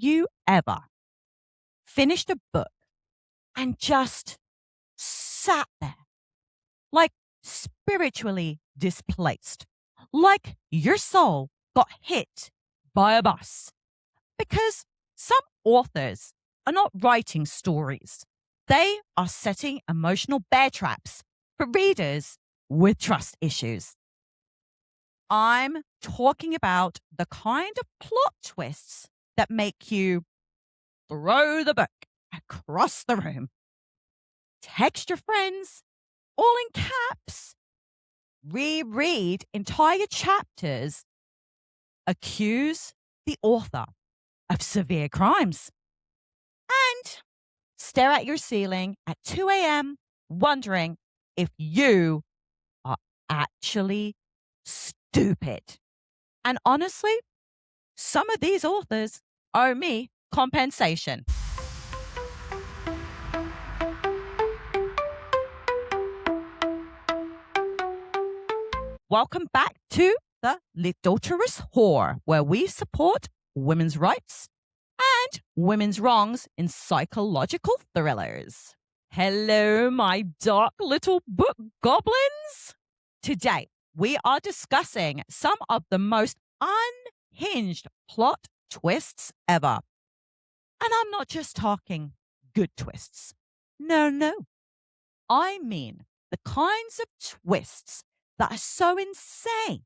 you ever finished a book and just sat there, like spiritually displaced, like your soul got hit by a bus? Because some authors are not writing stories, they are setting emotional bear traps for readers with trust issues. I'm talking about the kind of plot twists that make you throw the book across the room, text your friends, all in caps, reread entire chapters, accuse the author of severe crimes, and stare at your ceiling at 2 a.m., wondering if you are actually stupid. And honestly, some of these authors owe me compensation. Welcome back to the Litdulterous Whore, where we support women's rights and women's wrongs in psychological thrillers. Hello, my dark little book goblins. Today, we are discussing some of the most unhinged plot twists ever. And I'm not just talking good twists. No. I mean the kinds of twists that are so insane,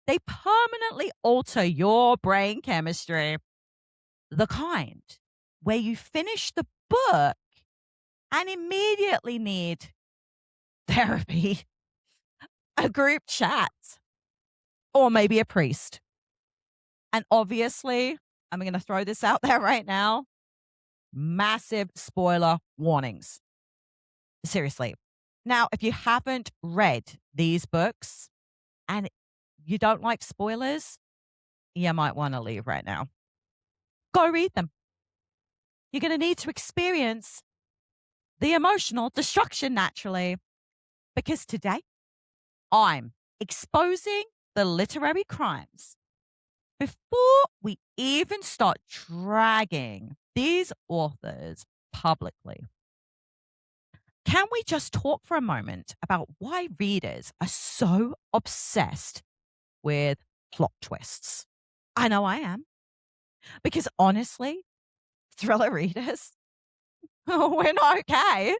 they permanently alter your brain chemistry. The kind where you finish the book and immediately need therapy, a group chat, or maybe a priest. And obviously, I'm going to throw this out there right now. Massive spoiler warnings. Seriously. Now, if you haven't read these books and you don't like spoilers, you might want to leave right now. Go read them. You're going to need to experience the emotional destruction naturally, because today I'm exposing the literary crimes before we even start dragging these authors publicly. Can we just talk for a moment about why readers are so obsessed with plot twists? I know I am. Because honestly, thriller readers, we're not okay.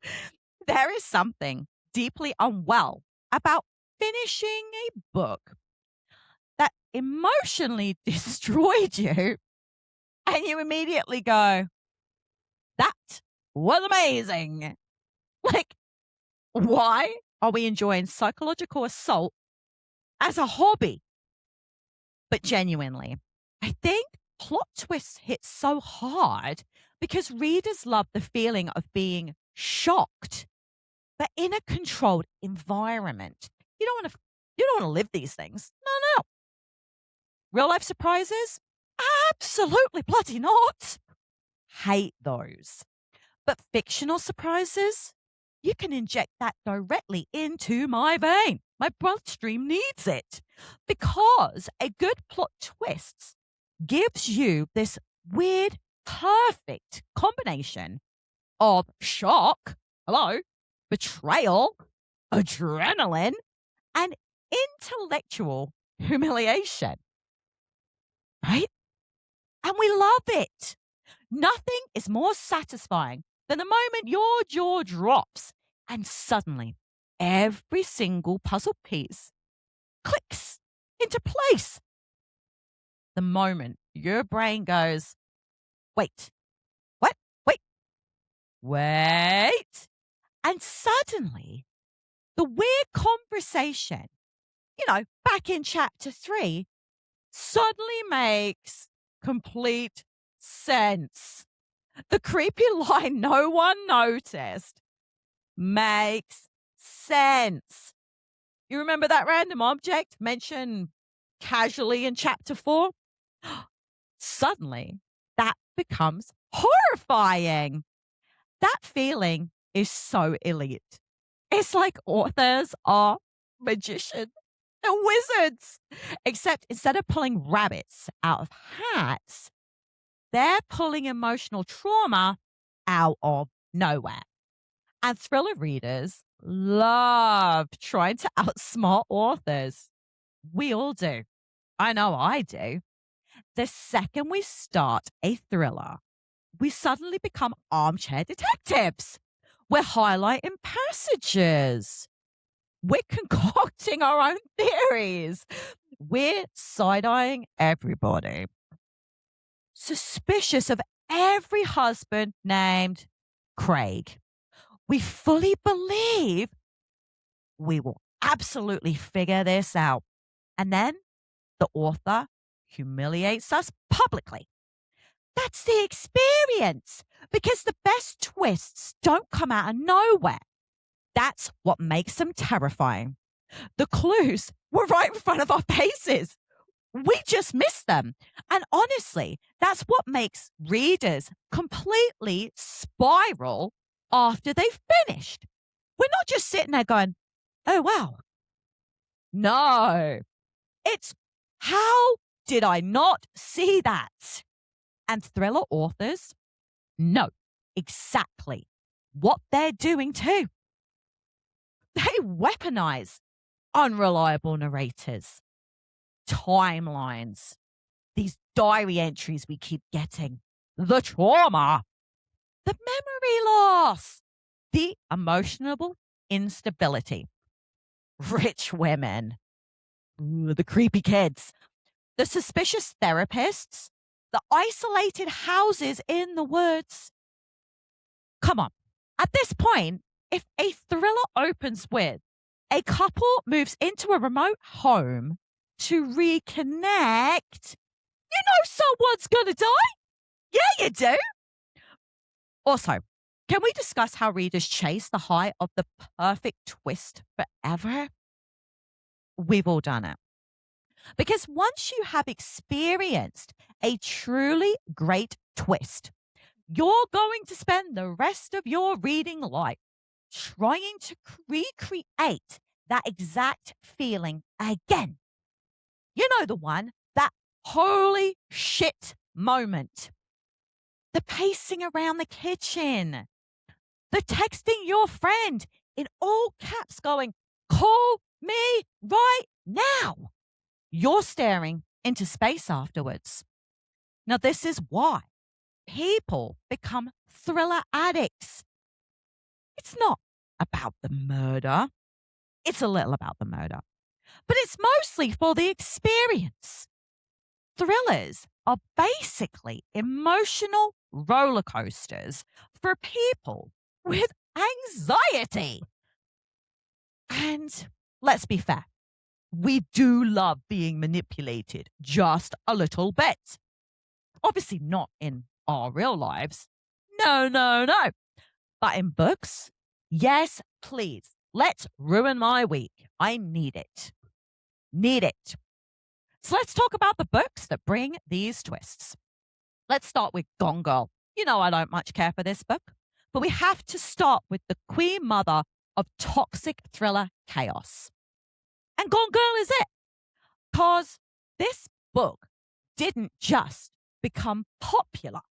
There is something deeply unwell about finishing a book that emotionally destroyed you, and you immediately go, that was amazing. Like, why are we enjoying psychological assault as a hobby? But genuinely, I think plot twists hit so hard because readers love the feeling of being shocked, but in a controlled environment. You don't want to live these things. No. Real life surprises? Absolutely bloody not. Hate those. But fictional surprises? You can inject that directly into my vein. My bloodstream needs it. Because a good plot twist gives you this weird, perfect combination of shock, hello, betrayal, adrenaline, and intellectual humiliation. Right? And we love it. Nothing is more satisfying than the moment your jaw drops and suddenly every single puzzle piece clicks into place. The moment your brain goes, wait, what? Wait. And suddenly the weird conversation, back in chapter 3, suddenly makes complete sense. The creepy line no one noticed makes sense. You remember that random object mentioned casually in chapter 4? Suddenly, that becomes horrifying. That feeling is so elite. It's like authors are magicians and wizards. Except instead of pulling rabbits out of hats, They're pulling emotional trauma out of nowhere. And thriller readers love trying to outsmart authors. We all do. I know I do. The second we start a thriller, we suddenly become armchair detectives. We're highlighting passages. We're concocting our own theories. We're side-eyeing everybody. Suspicious of every husband named Craig. We fully believe we will absolutely figure this out. And then the author humiliates us publicly. That's the experience, because the best twists don't come out of nowhere. That's what makes them terrifying. The clues were right in front of our faces. We just missed them. And honestly, that's what makes readers completely spiral after they've finished. We're not just sitting there going, oh, wow. No, it's how did I not see that? And thriller authors know exactly what they're doing too. They weaponize unreliable narrators, timelines, these diary entries we keep getting, the trauma, the memory loss, the emotional instability, rich women, the creepy kids, the suspicious therapists, the isolated houses in the woods. Come on. At this point, if a thriller opens with a couple moves into a remote home to reconnect, you know someone's gonna die. Yeah, you do. Also, can we discuss how readers chase the high of the perfect twist forever? We've all done it. Because once you have experienced a truly great twist, you're going to spend the rest of your reading life trying to recreate that exact feeling again. You know the one, that holy shit moment. The pacing around the kitchen. The texting your friend in all caps going, call me right now. You're staring into space afterwards. Now, this is why people become thriller addicts. It's not about the murder. It's a little about the murder, but it's mostly for the experience. Thrillers are basically emotional roller coasters for people with anxiety. And let's be fair, we do love being manipulated just a little bit. Obviously, not in our real lives. No, no, no. But in books, yes, please. Let's ruin my week. I need it. Need it. So let's talk about the books that bring these twists. Let's start with Gone Girl. You know I don't much care for this book, but we have to start with the queen mother of toxic thriller chaos. And Gone Girl is it. Because this book didn't just become popular.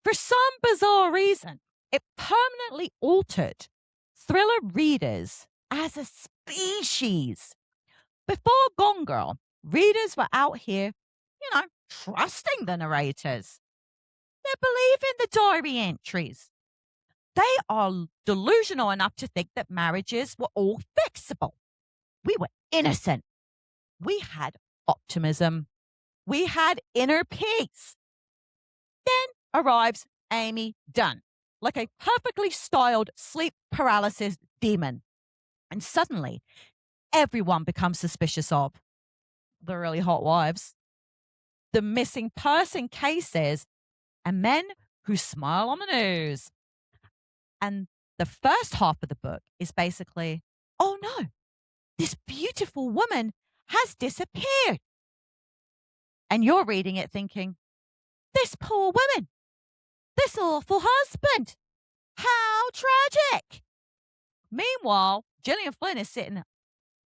For some bizarre reason, it permanently altered thriller readers as a species. Before Gone Girl, readers were out here, trusting the narrators. They believe in the diary entries. They are delusional enough to think that marriages were all fixable. We were innocent. We had optimism. We had inner peace. Then arrives Amy Dunn, like a perfectly styled sleep paralysis demon. And suddenly, everyone becomes suspicious of the really hot wives, the missing person cases, and men who smile on the news. And the first half of the book is basically, oh no, this beautiful woman has disappeared. And you're reading it thinking, this poor woman, this awful husband, how tragic. Meanwhile, Gillian Flynn is sitting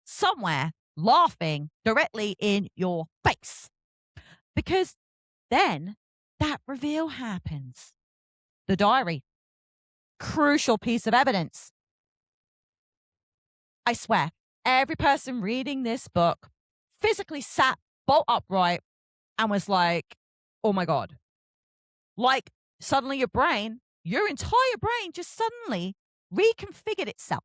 somewhere laughing directly in your face. Because then that reveal happens. The diary. Crucial piece of evidence. I swear, every person reading this book physically sat bolt upright and was like, oh my God. Like suddenly your entire brain just suddenly reconfigured itself.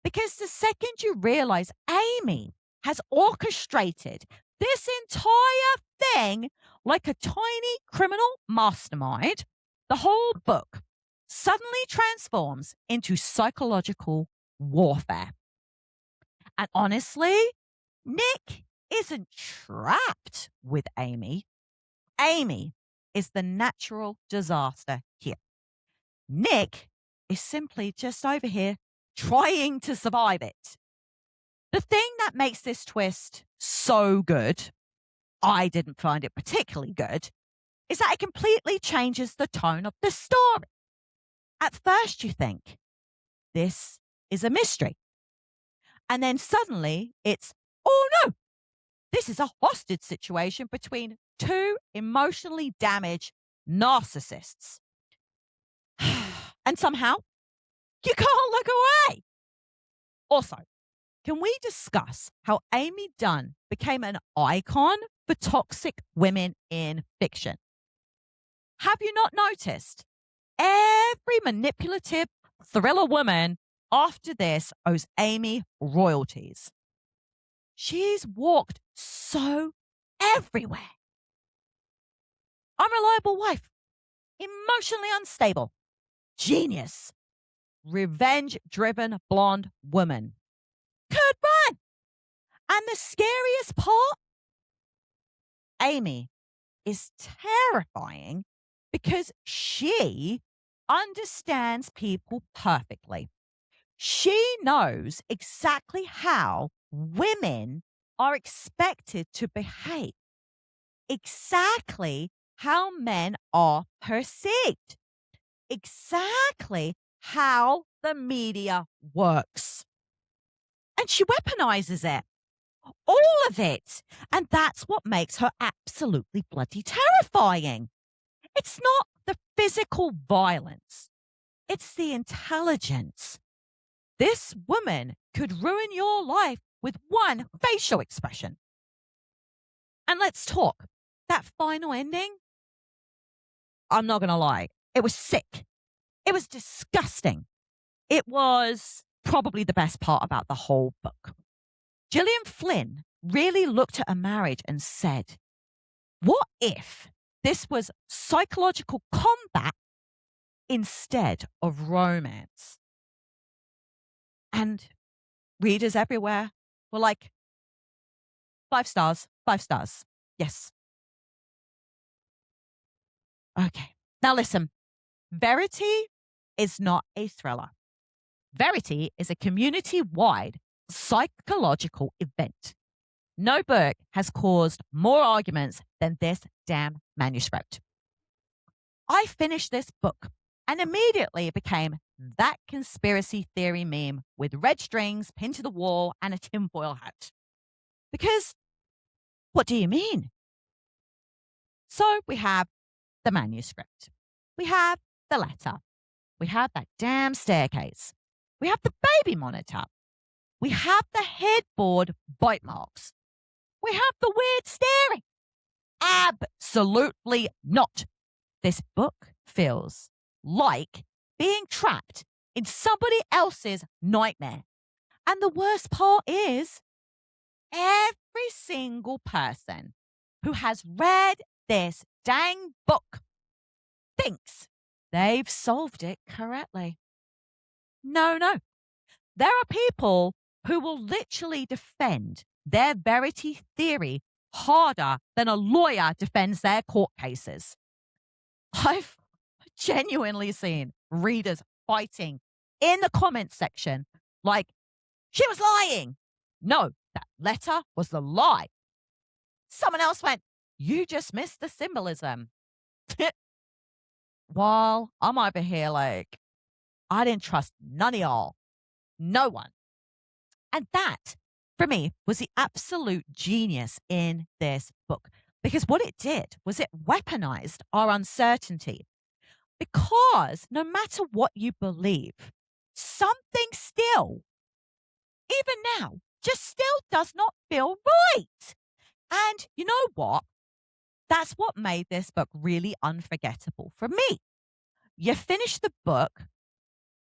Because the second you realize Amy has orchestrated this entire thing like a tiny criminal mastermind, the whole book suddenly transforms into psychological warfare. And honestly, Nick isn't trapped with Amy. Amy is the natural disaster here. Nick is simply just over here trying to survive it. The thing that makes this twist so good, I didn't find it particularly good, is that it completely changes the tone of the story. At first you think, this is a mystery. And then suddenly it's, oh no, this is a hostage situation between two emotionally damaged narcissists. And somehow you can't look away. Also, can we discuss how Amy Dunn became an icon for toxic women in fiction? Have you not noticed? Every manipulative thriller woman after this owes Amy royalties. She's walked so everywhere. Unreliable wife, emotionally unstable, genius, revenge-driven blonde woman. Could run. And the scariest part, Amy is terrifying because she understands people perfectly. She knows exactly how women are expected to behave, exactly how men are perceived, exactly how the media works. And she weaponizes it. All of it. And that's what makes her absolutely bloody terrifying. It's not the physical violence. It's the intelligence. This woman could ruin your life with one facial expression. And let's talk. That final ending, I'm not going to lie, it was sick. It was disgusting. It was probably the best part about the whole book. Gillian Flynn really looked at a marriage and said, what if this was psychological combat instead of romance? And readers everywhere were like, 5 stars, 5 stars. Yes. Okay. Now listen, Verity is not a thriller. Verity is a community-wide psychological event. No book has caused more arguments than this damn manuscript. I finished this book and immediately it became that conspiracy theory meme with red strings pinned to the wall and a tinfoil hat. Because what do you mean? So we have the manuscript. We have the letter. We have that damn staircase. We have the baby monitor. We have the headboard bite marks. We have the weird staring. Absolutely not. This book feels like being trapped in somebody else's nightmare. And the worst part is, every single person who has read this dang book thinks they've solved it correctly. No. There are people who will literally defend their Verity theory harder than a lawyer defends their court cases. I've genuinely seen readers fighting in the comments section like, she was lying. No, that letter was the lie. Someone else went, you just missed the symbolism. While I'm over here like, I didn't trust none of y'all. No one. And that, for me, was the absolute genius in this book. Because what it did was it weaponized our uncertainty. Because no matter what you believe, something still, even now, just still does not feel right. And you know what? That's what made this book really unforgettable for me. You finish the book,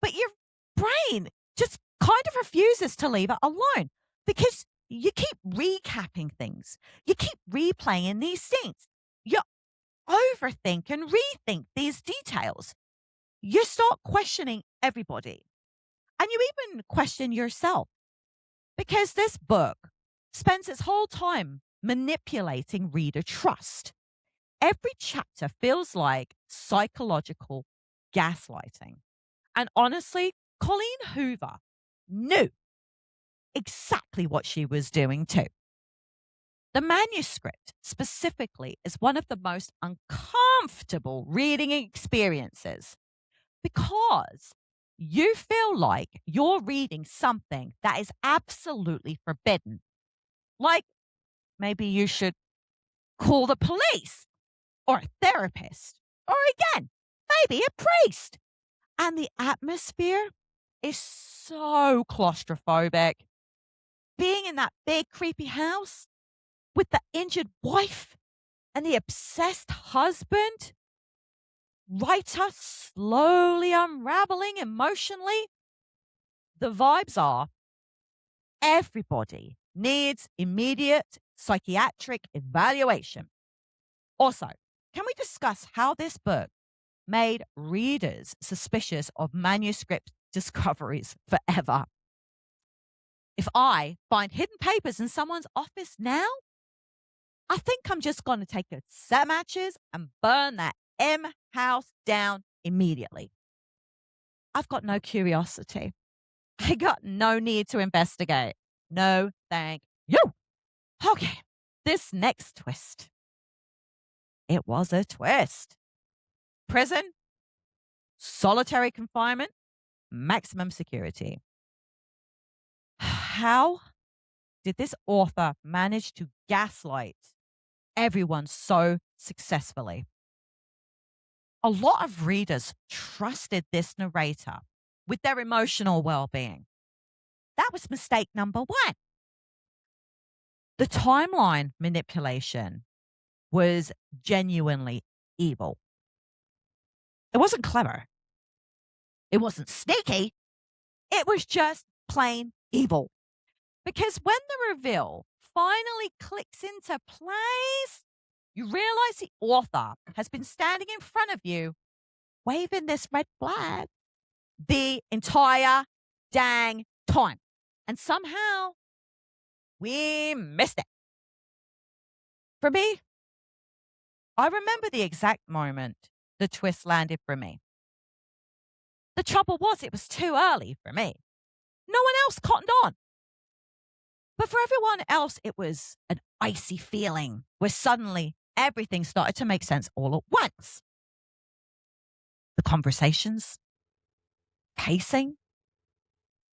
but your brain just kind of refuses to leave it alone because you keep recapping things. You keep replaying these scenes. You overthink and rethink these details. You start questioning everybody and you even question yourself because this book spends its whole time manipulating reader trust. Every chapter feels like psychological gaslighting. And honestly, Colleen Hoover knew exactly what she was doing too. The manuscript specifically is one of the most uncomfortable reading experiences because you feel like you're reading something that is absolutely forbidden. Like maybe you should call the police or a therapist or again, maybe a priest. And the atmosphere is so claustrophobic. Being in that big, creepy house with the injured wife and the obsessed husband, writer slowly unraveling emotionally. The vibes are everybody needs immediate psychiatric evaluation. Also, can we discuss how this book made readers suspicious of manuscript discoveries forever? If I find hidden papers in someone's office now, I think I'm just going to take a set of matches and burn that M house down immediately. I've got no curiosity. I got no need to investigate. No, thank you. Okay, this next twist. It was a twist. Prison, solitary confinement, maximum security. How did this author manage to gaslight everyone so successfully? A lot of readers trusted this narrator with their emotional well being. That was mistake number one. The timeline manipulation was genuinely evil. It wasn't clever. It wasn't sneaky. It was just plain evil. Because when the reveal finally clicks into place, you realize the author has been standing in front of you waving this red flag the entire dang time. And somehow we missed it. For me, I remember the exact moment the twist landed for me. The trouble was, it was too early for me. No one else cottoned on. But for everyone else, it was an icy feeling where suddenly everything started to make sense all at once. The conversations, pacing,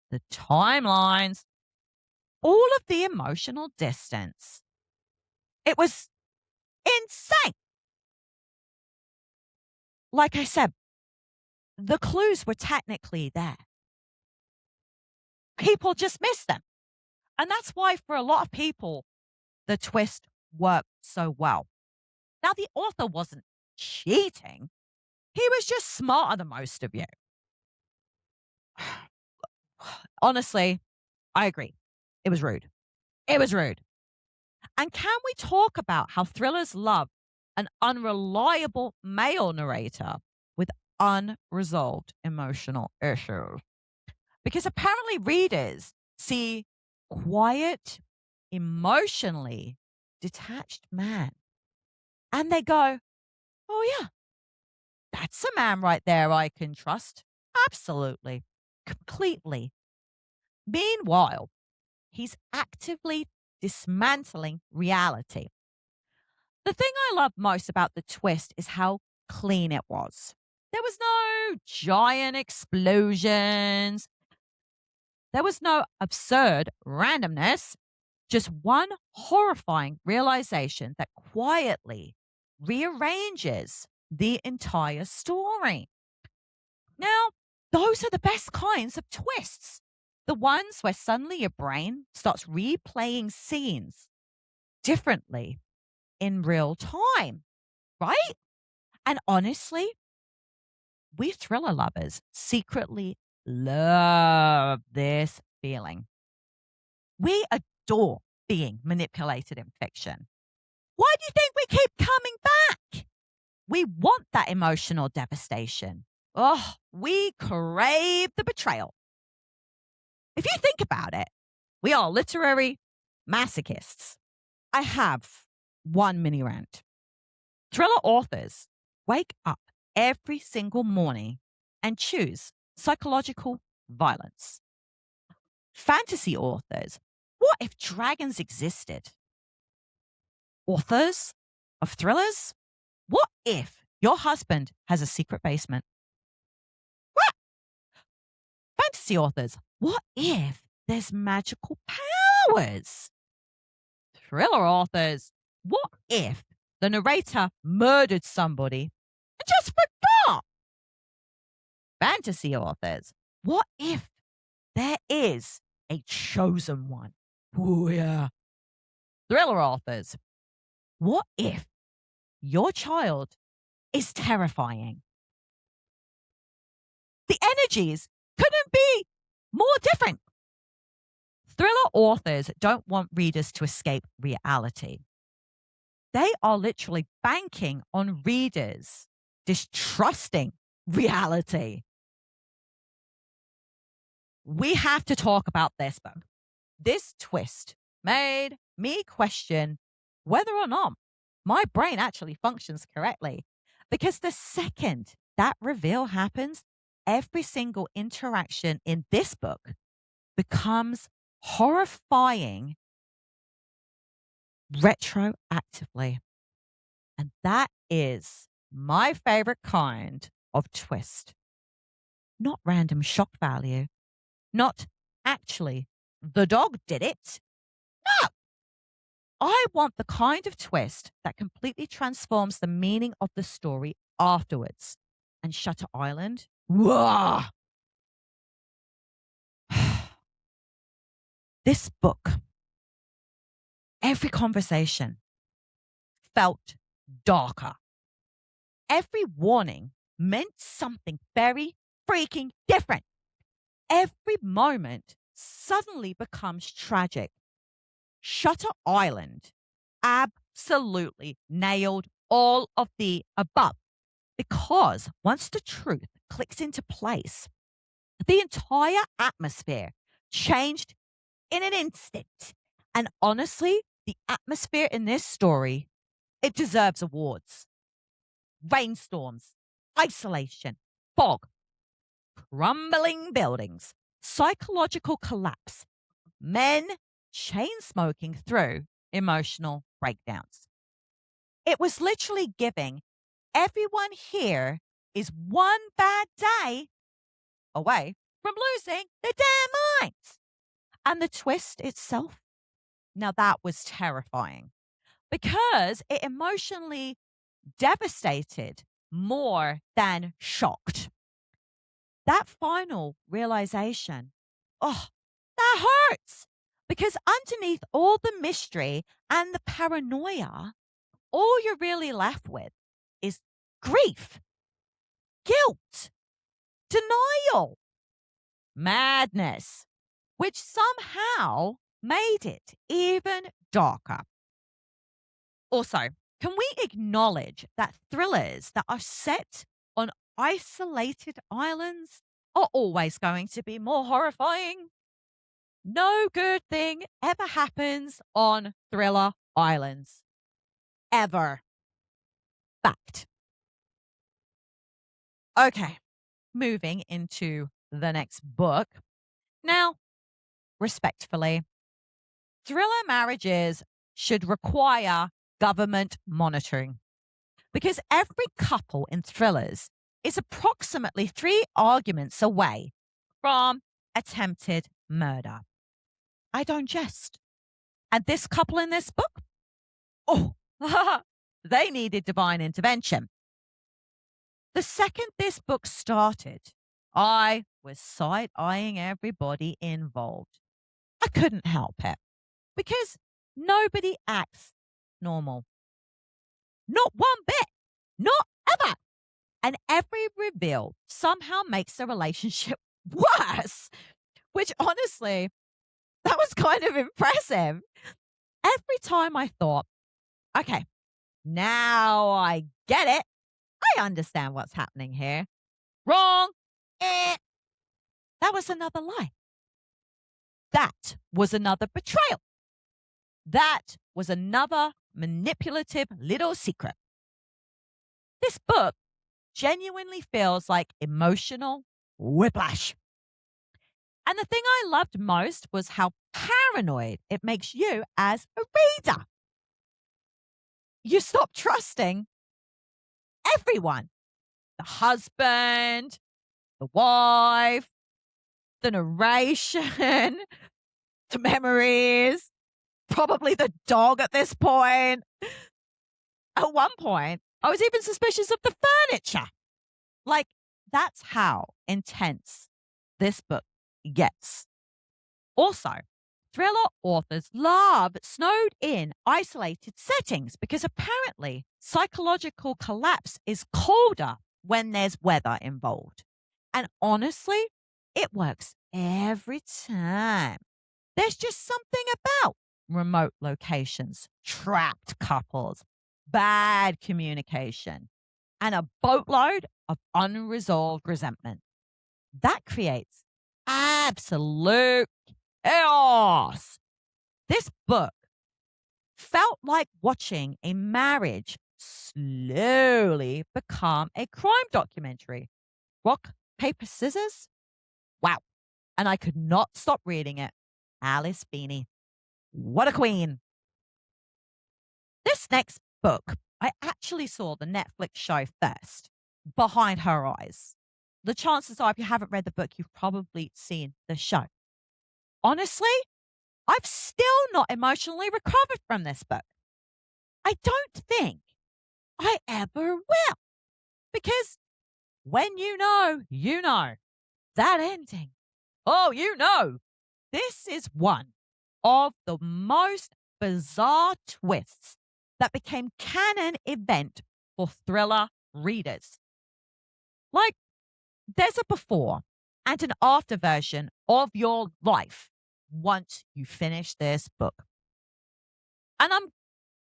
the timelines, all of the emotional distance. It was insane. Like I said, the clues were technically there. People just missed them. And that's why, for a lot of people, the twist worked so well. Now, the author wasn't cheating, he was just smarter than most of you. Honestly, I agree. It was rude. It was rude. And can we talk about how thrillers love an unreliable male narrator with unresolved emotional issues? Because apparently readers see quiet, emotionally detached man and they go, oh, yeah, that's a man right there I can trust. Absolutely. Completely. Meanwhile, he's actively dismantling reality. The thing I love most about the twist is how clean it was. There was no giant explosions. There was no absurd randomness. Just one horrifying realization that quietly rearranges the entire story. Now, those are the best kinds of twists. The ones where suddenly your brain starts replaying scenes differently in real time, right? And honestly, we thriller lovers secretly love this feeling. We adore being manipulated in fiction. Why do you think we keep coming back? We want that emotional devastation. Oh, we crave the betrayal. If you think about it, we are literary masochists. I have one mini rant. Thriller authors wake up every single morning and choose psychological violence. Fantasy authors, what if dragons existed? Authors of thrillers, what if your husband has a secret basement? What? Fantasy authors, what if there's magical powers? Thriller authors, what if the narrator murdered somebody and just forgot? Fantasy authors, what if there is a chosen one? Oh, yeah. Thriller authors, what if your child is terrifying? The energies couldn't be more different. Thriller authors don't want readers to escape reality. They are literally banking on readers distrusting reality. We have to talk about this book. This twist made me question whether or not my brain actually functions correctly. Because the second that reveal happens, every single interaction in this book becomes horrifying retroactively. And that is my favorite kind of twist. Not random shock value, not actually the dog did it. No, I want the kind of twist that completely transforms the meaning of the story afterwards. And Shutter Island, whoa. This book, every conversation felt darker. Every warning meant something very freaking different. Every moment suddenly becomes tragic. Shutter Island absolutely nailed all of the above because once the truth clicks into place, the entire atmosphere changed in an instant. And honestly, the atmosphere in this story, it deserves awards. Rainstorms, isolation, fog, crumbling buildings, psychological collapse, men chain smoking through emotional breakdowns. It was literally giving everyone here is one bad day away from losing their damn minds. And the twist itself, now that was terrifying because it emotionally devastated more than shocked. That final realization, oh, that hurts. Because underneath all the mystery and the paranoia, all you're really left with is grief, guilt, denial, madness, which somehow made it even darker. Also, can we acknowledge that thrillers that are set on isolated islands are always going to be more horrifying? No good thing ever happens on thriller islands. Ever. Fact. Okay, moving into the next book. Now, respectfully, thriller marriages should require government monitoring because every couple in thrillers is approximately 3 arguments away from attempted murder. I don't jest. And this couple in this book, oh, they needed divine intervention. The second this book started, I was side-eyeing everybody involved. I couldn't help it because nobody acts normal. Not one bit. Not ever. And every reveal somehow makes the relationship worse, which honestly, that was kind of impressive. Every time I thought, okay, now I get it. I understand what's happening here. Wrong. That was another lie. That was another betrayal. That was another manipulative little secret. This book genuinely feels like emotional whiplash. And the thing I loved most was how paranoid it makes you as a reader. You stop trusting everyone. The husband, the wife, the narration, the memories, probably the dog at this point. At one point, I was even suspicious of the furniture. Like, that's how intense this book gets. Also, thriller authors love snowed in, isolated settings because apparently psychological collapse is colder when there's weather involved. And honestly, it works every time. There's just something about remote locations, trapped couples, bad communication, and a boatload of unresolved resentment. That creates absolute chaos. This book felt like watching a marriage slowly become a crime documentary. Rock, paper, scissors? Wow. And I could not stop reading it. Alice Feeney. What a queen. This next book, I actually saw the Netflix show first, Behind Her Eyes. The chances are, if you haven't read the book, you've probably seen the show. Honestly, I've still not emotionally recovered from this book. I don't think I ever will. Because when you know, that ending. Oh, this is one of the most bizarre twists that became canon event for thriller readers. Like, there's a before and an after version of your life once you finish this book. And I'm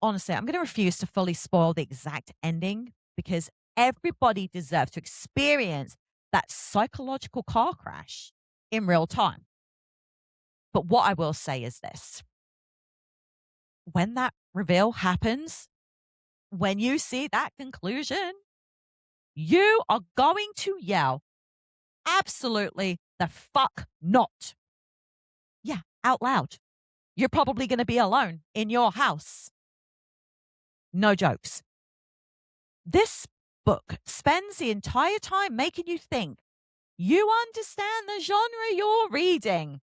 going to refuse to fully spoil the exact ending because everybody deserves to experience that psychological car crash in real time. But what I will say is this. When that reveal happens, when you see that conclusion, you are going to yell, absolutely the fuck not. Yeah, out loud. You're probably going to be alone in your house. No jokes. This book spends the entire time making you think you understand the genre you're reading.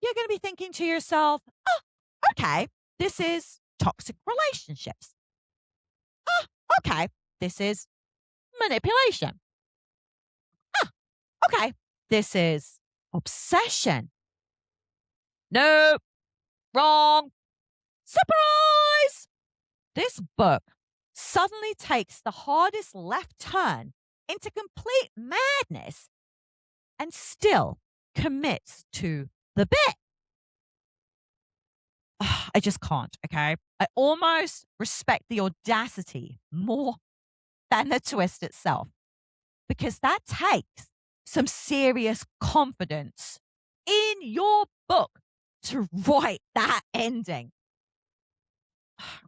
You're going to be thinking to yourself, oh, okay, this is toxic relationships. Oh, okay, this is manipulation. Oh, okay, this is obsession. Nope, wrong. Surprise! This book suddenly takes the hardest left turn into complete madness and still commits to the bit. I just can't, okay? I almost respect the audacity more than the twist itself because that takes some serious confidence in your book to write that ending.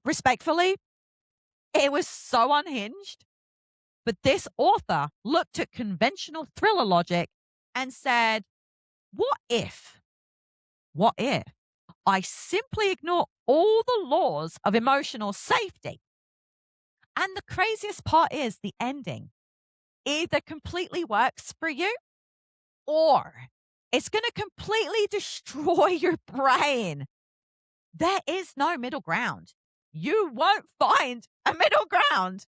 Respectfully, it was so unhinged, but this author looked at conventional thriller logic and said, what if I simply ignore all the laws of emotional safety? And the craziest part is the ending either completely works for you or it's going to completely destroy your brain. There is no middle ground. You won't find a middle ground.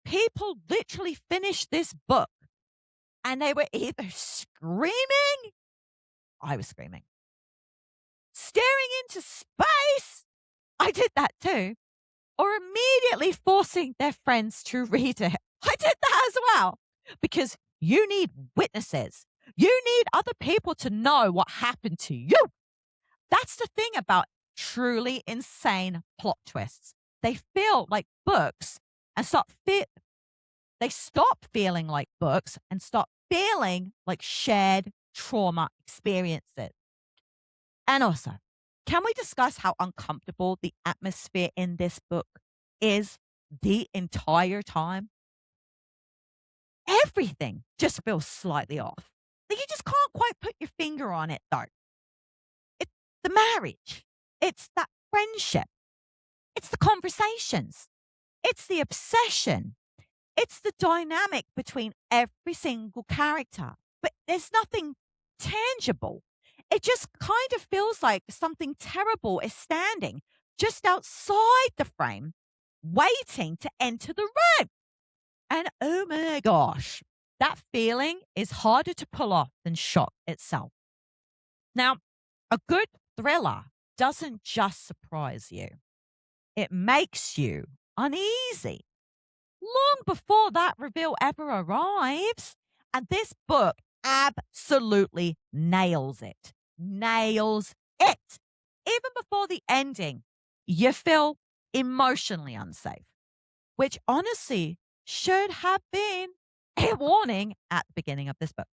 People literally finished this book and they were either screaming, I was screaming, staring into space, I did that too, or immediately forcing their friends to read it. I did that as well because you need witnesses. You need other people to know what happened to you. That's the thing about truly insane plot twists. They feel like books and they stop feeling like books and start feeling like shared trauma experiences. And also, can we discuss how uncomfortable the atmosphere in this book is the entire time? Everything just feels slightly off. Like you just can't quite put your finger on it, though. It's the marriage, it's that friendship, it's the conversations, it's the obsession, it's the dynamic between every single character. But there's nothing tangible. It just kind of feels like something terrible is standing just outside the frame, waiting to enter the room. And oh my gosh, that feeling is harder to pull off than shock itself. Now, a good thriller doesn't just surprise you, it makes you uneasy long before that reveal ever arrives. And this book absolutely nails it. Nails it. Even before the ending, you feel emotionally unsafe, which honestly should have been a warning at the beginning of this book.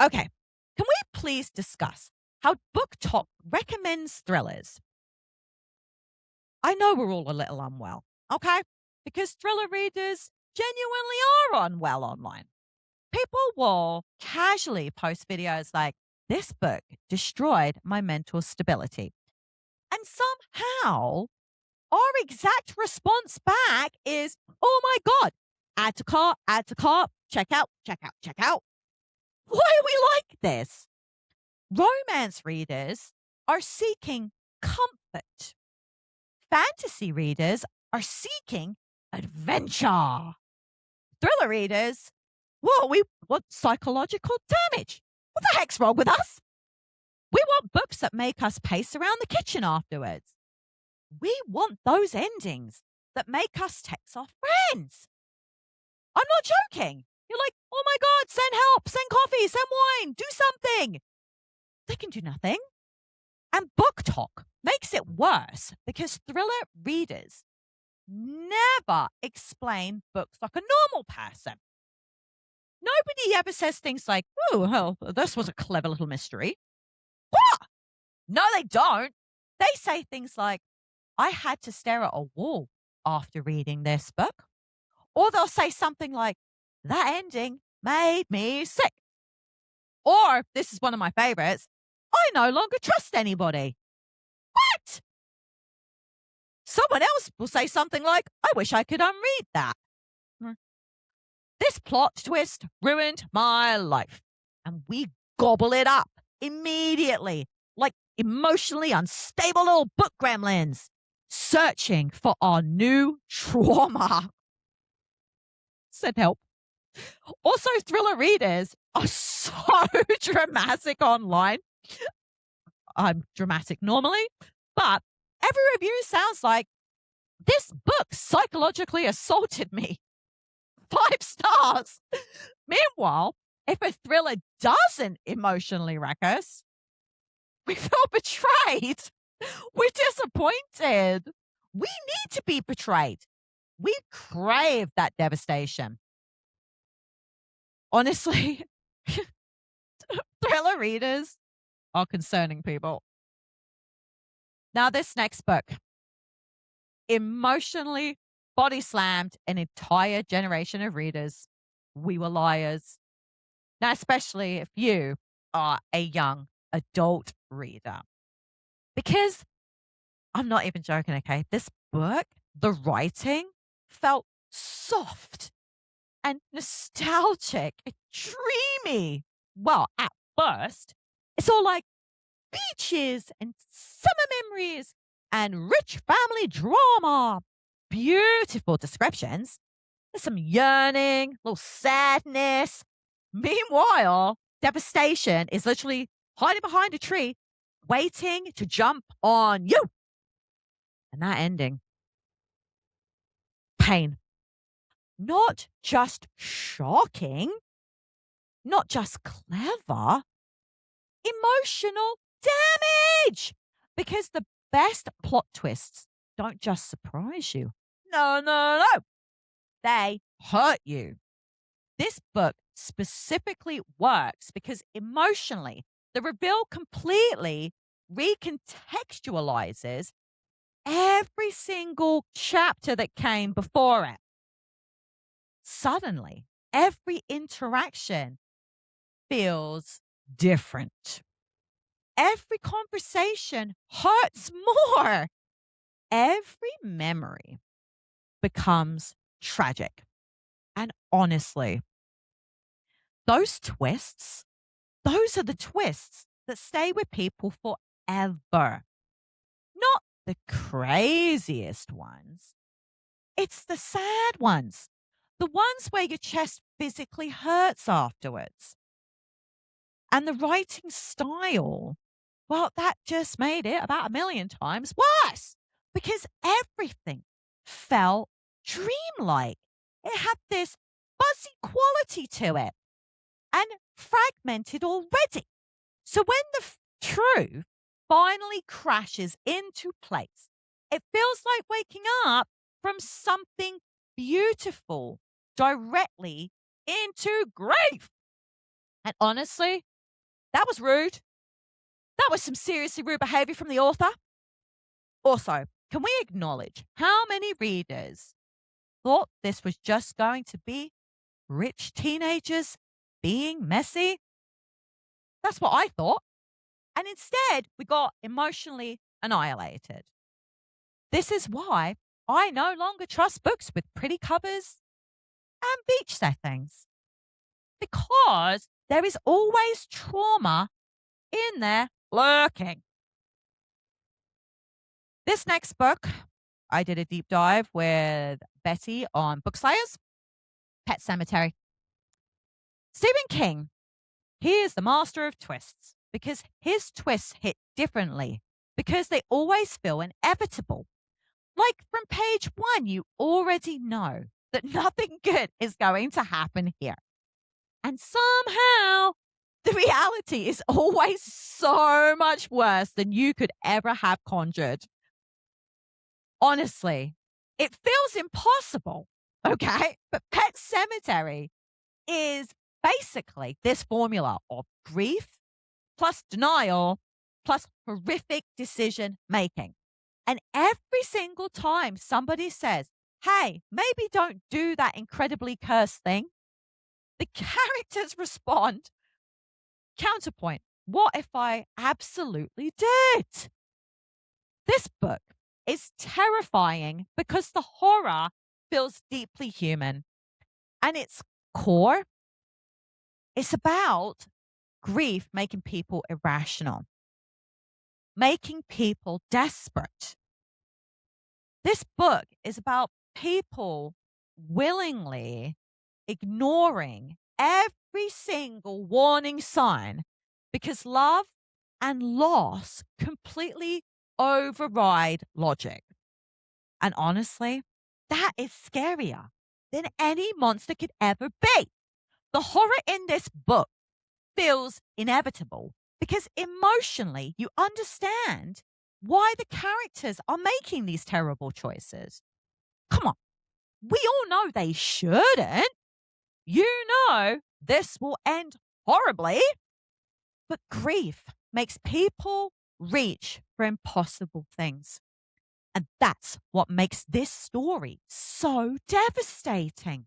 Okay, can we please discuss how Book Talk recommends thrillers? I know we're all a little unwell, okay? Because thriller readers genuinely are unwell online. People will casually post videos like, this book destroyed my mental stability. And somehow, our exact response back is, oh my God, add to cart, check out, check out, check out. Why are we like this? Romance readers are seeking comfort. Fantasy readers are seeking adventure. Thriller readers, well, we want psychological damage. What the heck's wrong with us? We want books that make us pace around the kitchen afterwards. We want those endings that make us text our friends. I'm not joking. You're like, oh my God, send help, send coffee, send wine, do something. They can do nothing. And Book Talk makes it worse because thriller readers never explain books like a normal person. Nobody ever says things like, oh, well, this was a clever little mystery. What? No, they don't. They say things like, I had to stare at a wall after reading this book. Or they'll say something like, that ending made me sick. Or, this is one of my favorites, I no longer trust anybody. What? Someone else will say something like, I wish I could unread that. This plot twist ruined my life. And we gobble it up immediately, like emotionally unstable little book gremlins, searching for our new trauma. Send help. Also, thriller readers are so dramatic online. I'm dramatic normally, but every review sounds like, this book psychologically assaulted me. 5 stars. Meanwhile, if a thriller doesn't emotionally wreck us, we feel betrayed. We're disappointed. We need to be betrayed. We crave that devastation. Honestly, thriller readers are concerning people. Now, this next book emotionally body slammed an entire generation of readers. We Were Liars. Now, especially if you are a young adult reader. Because I'm not even joking, okay? This book, the writing felt soft and nostalgic and dreamy. Well, at first, it's all like, beaches and summer memories and rich family drama. Beautiful descriptions. There's some yearning, a little sadness. Meanwhile, devastation is literally hiding behind a tree, waiting to jump on you. And that ending, pain. Not just shocking, not just clever, emotional damage. Because the best plot twists don't just surprise you. No, no, no. They hurt you. This book specifically works because emotionally, the reveal completely recontextualizes every single chapter that came before it. Suddenly, every interaction feels different. Every conversation hurts more. Every memory becomes tragic. And honestly, those twists, those are the twists that stay with people forever. Not the craziest ones. It's the sad ones. The ones where your chest physically hurts afterwards. And the writing style, well, that just made it about a million times worse because everything felt dreamlike. It had this fuzzy quality to it and fragmented already. So when the truth finally crashes into place, it feels like waking up from something beautiful directly into grief. And honestly, that was rude. That was some seriously rude behavior from the author. Also, can we acknowledge how many readers thought this was just going to be rich teenagers being messy? That's what I thought. And instead, we got emotionally annihilated. This is why I no longer trust books with pretty covers and beach settings. Because there is always trauma in there lurking. This next book, I did a deep dive with Betty on Bookslayers, Pet Sematary. Stephen King, he is the master of twists because his twists hit differently because they always feel inevitable. Like from page one, you already know that nothing good is going to happen here. And somehow, the reality is always so much worse than you could ever have conjured. Honestly, it feels impossible, okay? But Pet Cemetery is basically this formula of grief plus denial plus horrific decision making. And every single time somebody says, hey, maybe don't do that incredibly cursed thing, the characters respond, counterpoint, what if I absolutely did? This book is terrifying because the horror feels deeply human. And its core, it's about grief making people irrational, making people desperate. This book is about people willingly ignoring every single warning sign because love and loss completely override logic. And honestly, that is scarier than any monster could ever be. The horror in this book feels inevitable because emotionally you understand why the characters are making these terrible choices. Come on, we all know they shouldn't. You know this will end horribly. But grief makes people reach for impossible things. And that's what makes this story so devastating.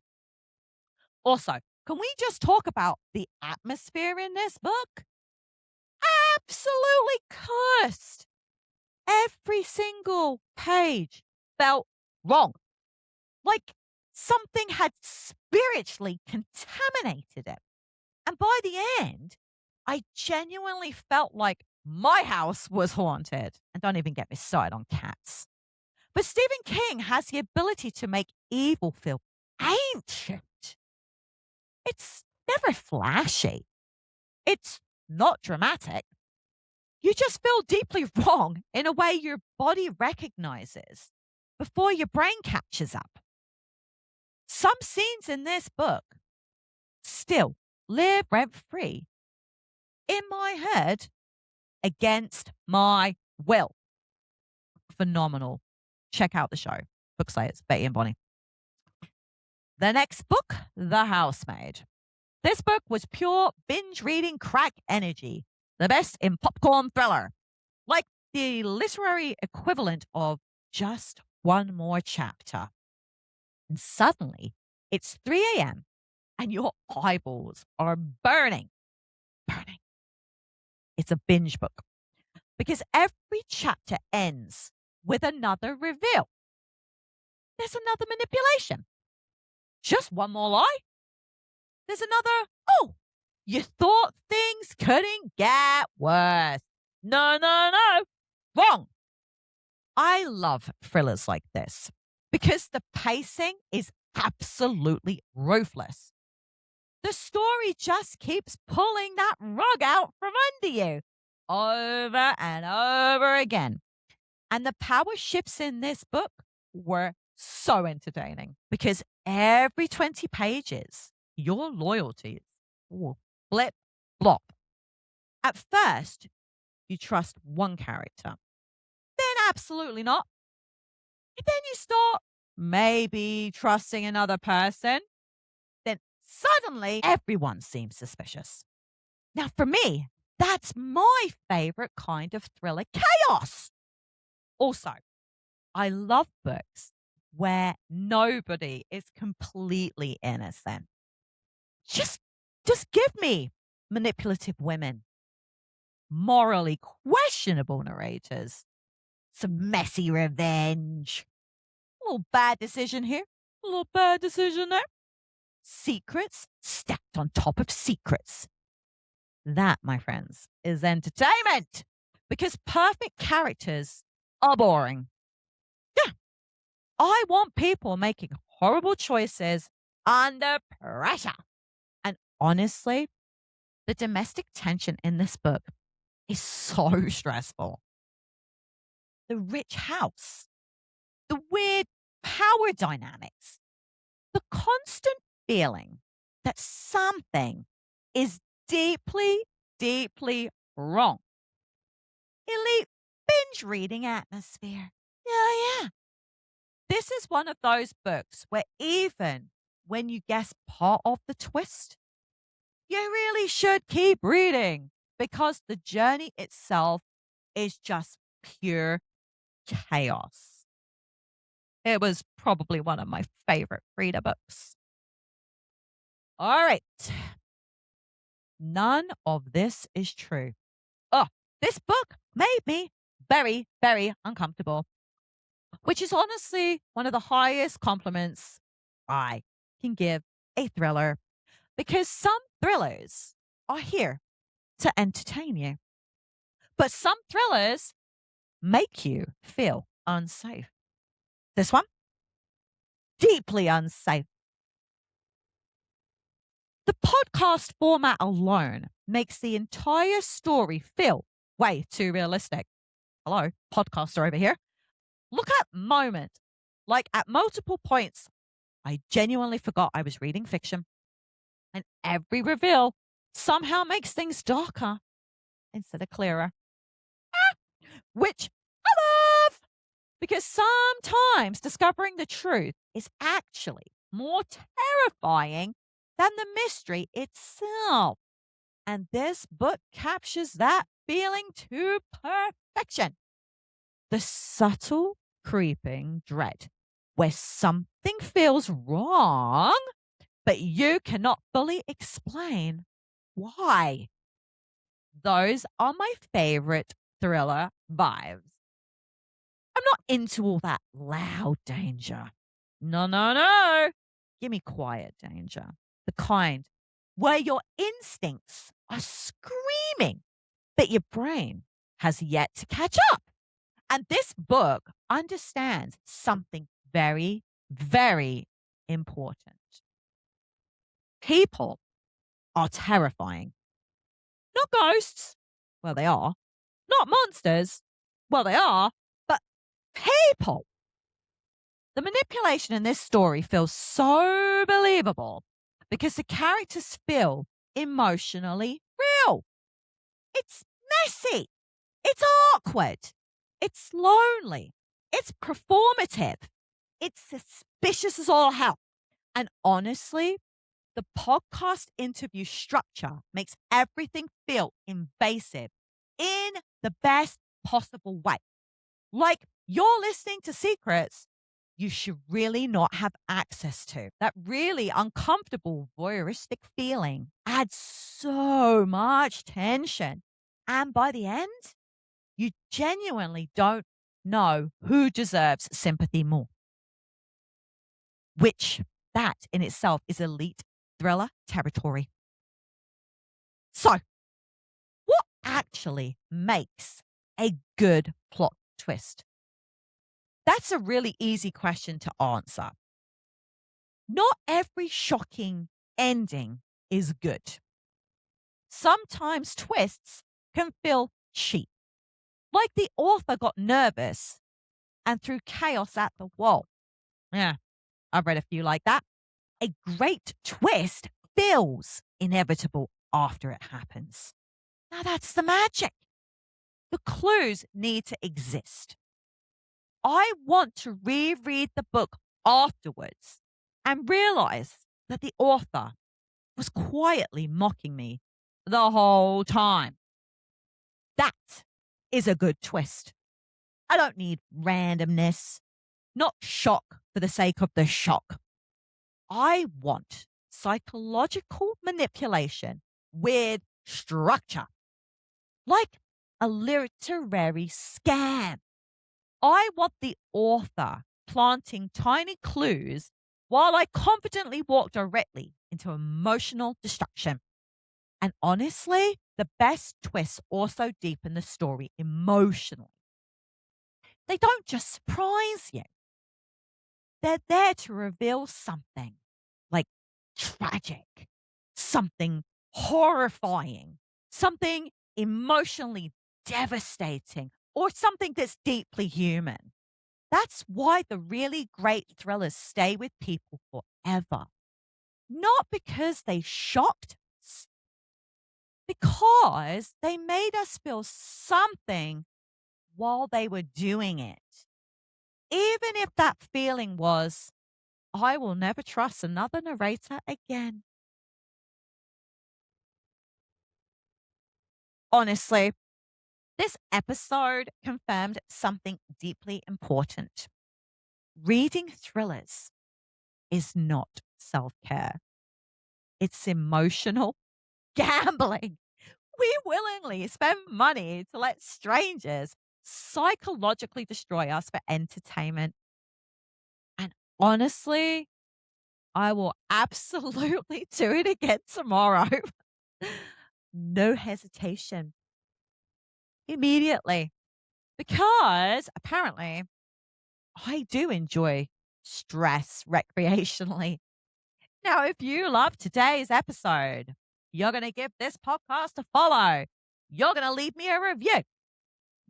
Also, can we just talk about the atmosphere in this book? Absolutely cursed. Every single page felt wrong. Like something had spiritually contaminated it. And by the end, I genuinely felt like my house was haunted. And don't even get me started on cats. But Stephen King has the ability to make evil feel ancient. It's never flashy. It's not dramatic. You just feel deeply wrong in a way your body recognizes before your brain catches up. Some scenes in this book still live rent free in my head against my will. Phenomenal. Check out the show. Bookslayers, Betty and Bonnie. The next book, The Housemaid. This book was pure binge reading crack energy, the best in popcorn thriller, like the literary equivalent of just one more chapter. And suddenly, it's 3 a.m. and your eyeballs are burning. Burning. It's a binge book because every chapter ends with another reveal. There's another manipulation. Just one more lie. There's another, oh, you thought things couldn't get worse. No, no, no. Wrong. I love thrillers like this because the pacing is absolutely ruthless. The story just keeps pulling that rug out from under you over and over again. And the power shifts in this book were so entertaining because every 20 pages, your loyalties will flip flop. At first, you trust one character, then absolutely not. And then you start maybe trusting another person, then suddenly everyone seems suspicious. Now, for me, that's my favorite kind of thriller chaos. Also, I love books where nobody is completely innocent. Just, just give me manipulative women, morally questionable narrators, some messy revenge. A little bad decision here, a little bad decision there. Secrets stacked on top of secrets. That, my friends, is entertainment because perfect characters are boring. Yeah, I want people making horrible choices under pressure. And honestly, the domestic tension in this book is so stressful. The rich house, the weird power dynamics, the constant feeling that something is deeply, deeply wrong. Elite binge reading atmosphere. Yeah. This is one of those books where even when you guess part of the twist, you really should keep reading because the journey itself is just pure chaos. It was probably one of my favorite Frida books. All right. None of this is true. Oh, this book made me very, very uncomfortable, which is honestly one of the highest compliments I can give a thriller because some thrillers are here to entertain you, but some thrillers make you feel unsafe. This one, deeply unsafe. The podcast format alone makes the entire story feel way too realistic. Hello, podcaster over here. Look at moments, like at multiple points, I genuinely forgot I was reading fiction. And every reveal somehow makes things darker instead of clearer, which I love because sometimes discovering the truth is actually more terrifying than the mystery itself. And this book captures that feeling to perfection. The subtle, creeping dread where something feels wrong, but you cannot fully explain why. Those are my favorite thriller vibes. I'm not into all that loud danger. No, no, no. Give me quiet danger. The kind where your instincts are screaming, but your brain has yet to catch up. And this book understands something very, very important. People are terrifying. Not ghosts. Well, they are. Not monsters. Well, they are. But people. The manipulation in this story feels so believable because the characters feel emotionally real. It's messy. It's awkward. It's lonely. It's performative. It's suspicious as all hell. And honestly, the podcast interview structure makes everything feel invasive in the best possible way. Like you're listening to secrets you should really not have access to. That really uncomfortable voyeuristic feeling adds so much tension. And by the end, you genuinely don't know who deserves sympathy more. Which, that in itself is elite thriller territory. So, what actually makes a good plot twist? That's a really easy question to answer. Not every shocking ending is good. Sometimes twists can feel cheap, like the author got nervous and threw chaos at the wall. Yeah, I've read a few like that. A great twist feels inevitable after it happens. Now that's the magic. The clues need to exist. I want to reread the book afterwards and realize that the author was quietly mocking me the whole time. That is a good twist. I don't need randomness, not shock for the sake of the shock. I want psychological manipulation with structure, like a literary scam. I want the author planting tiny clues while I confidently walk directly into emotional destruction. And honestly, the best twists also deepen the story emotionally. They don't just surprise you, they're there to reveal something like tragic, something horrifying, something emotionally devastating, or something that's deeply human. That's why the really great thrillers stay with people forever. Not because they shocked us, because they made us feel something while they were doing it. Even if that feeling was, I will never trust another narrator again. Honestly, this episode confirmed something deeply important. Reading thrillers is not self care, it's emotional gambling. We willingly spend money to let strangers psychologically destroy us for entertainment. And honestly, I will absolutely do it again tomorrow. No hesitation. Immediately. Because apparently I do enjoy stress recreationally. Now, if you love today's episode, you're going to give this podcast a follow. You're going to leave me a review.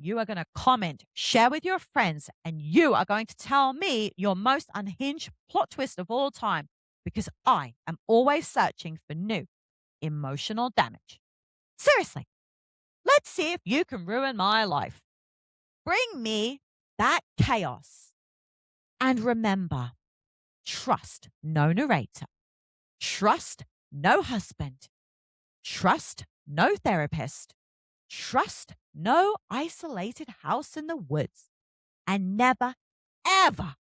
You are going to comment, share with your friends, and you are going to tell me your most unhinged plot twist of all time because I am always searching for new emotional damage. Seriously, let's see if you can ruin my life. Bring me that chaos. And remember, trust no narrator, trust no husband, trust no therapist, trust no isolated house in the woods, and never, ever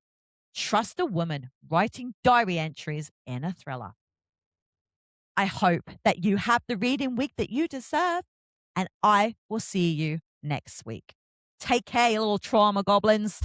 trust a woman writing diary entries in a thriller. I hope that you have the reading week that you deserve, and I will see you next week. Take care, you little trauma goblins.